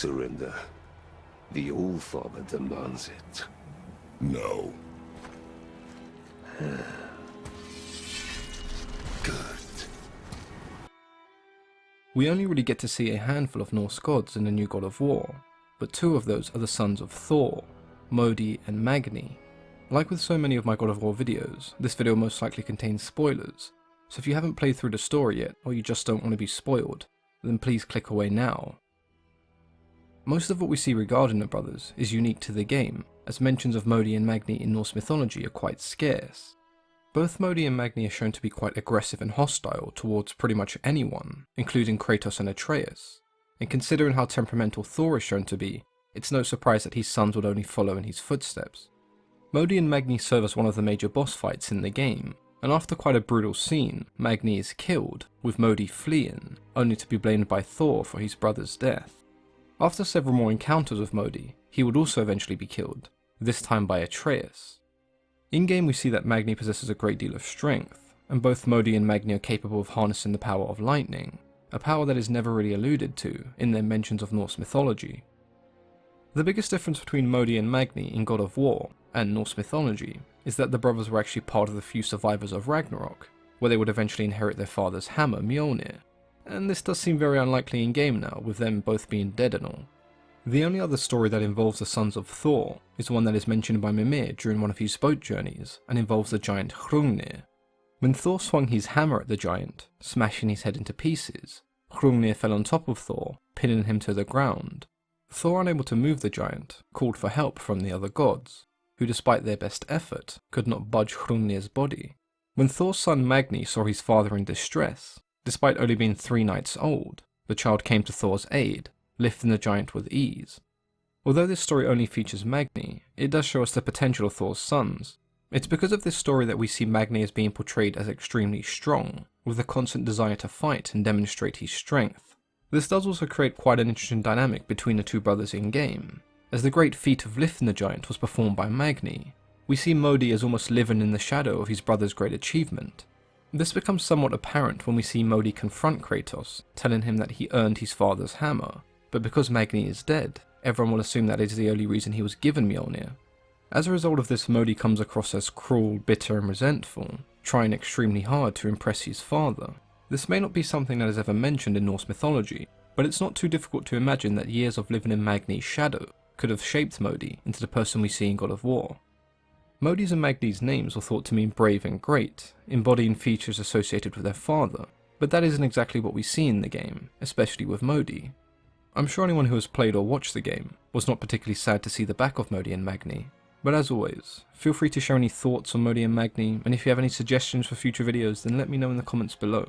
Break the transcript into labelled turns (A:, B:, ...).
A: surrender. The All-Father demands it.
B: No.
A: Good.
C: We only really get to see a handful of Norse gods in the new God of War, but two of those are the sons of Thor, Modi and Magni. Like with so many of my God of War videos, this video most likely contains spoilers, so if you haven't played through the story yet, or you just don't want to be spoiled, then please click away now. Most of what we see regarding the brothers is unique to the game, as mentions of Modi and Magni in Norse mythology are quite scarce. Both Modi and Magni are shown to be quite aggressive and hostile towards pretty much anyone, including Kratos and Atreus, and considering how temperamental Thor is shown to be, it's no surprise that his sons would only follow in his footsteps. Modi and Magni serve as one of the major boss fights in the game, and after quite a brutal scene, Magni is killed, with Modi fleeing, only to be blamed by Thor for his brother's death. After several more encounters with Modi, he would also eventually be killed, this time by Atreus. In-game we see that Magni possesses a great deal of strength, and both Modi and Magni are capable of harnessing the power of lightning, a power that is never really alluded to in their mentions of Norse mythology. The biggest difference between Modi and Magni in God of War and Norse mythology is that the brothers were actually part of the few survivors of Ragnarok, where they would eventually inherit their father's hammer, Mjolnir, and this does seem very unlikely in game now, with them both being dead and all. The only other story that involves the sons of Thor is one that is mentioned by Mimir during one of his boat journeys, and involves the giant Hrungnir. When Thor swung his hammer at the giant, smashing his head into pieces, Hrungnir fell on top of Thor, pinning him to the ground. Thor, unable to move the giant, called for help from the other gods, who despite their best effort, could not budge Hrungnir's body. When Thor's son Magni saw his father in distress, despite only being 3 nights old, the child came to Thor's aid, lifting the giant with ease. Although this story only features Magni, it does show us the potential of Thor's sons. It's because of this story that we see Magni as being portrayed as extremely strong, with a constant desire to fight and demonstrate his strength. This does also create quite an interesting dynamic between the two brothers in game. As the great feat of lifting the giant was performed by Magni, we see Modi as almost living in the shadow of his brother's great achievement. This becomes somewhat apparent when we see Modi confront Kratos, telling him that he earned his father's hammer, but because Magni is dead, everyone will assume that is the only reason he was given Mjolnir. As a result of this, Modi comes across as cruel, bitter and resentful, trying extremely hard to impress his father. This may not be something that is ever mentioned in Norse mythology, but it's not too difficult to imagine that years of living in Magni's shadow could have shaped Modi into the person we see in God of War. Modi's and Magni's names were thought to mean brave and great, embodying features associated with their father, but that isn't exactly what we see in the game, especially with Modi. I'm sure anyone who has played or watched the game was not particularly sad to see the back of Modi and Magni, but as always, feel free to share any thoughts on Modi and Magni, and if you have any suggestions for future videos then let me know in the comments below.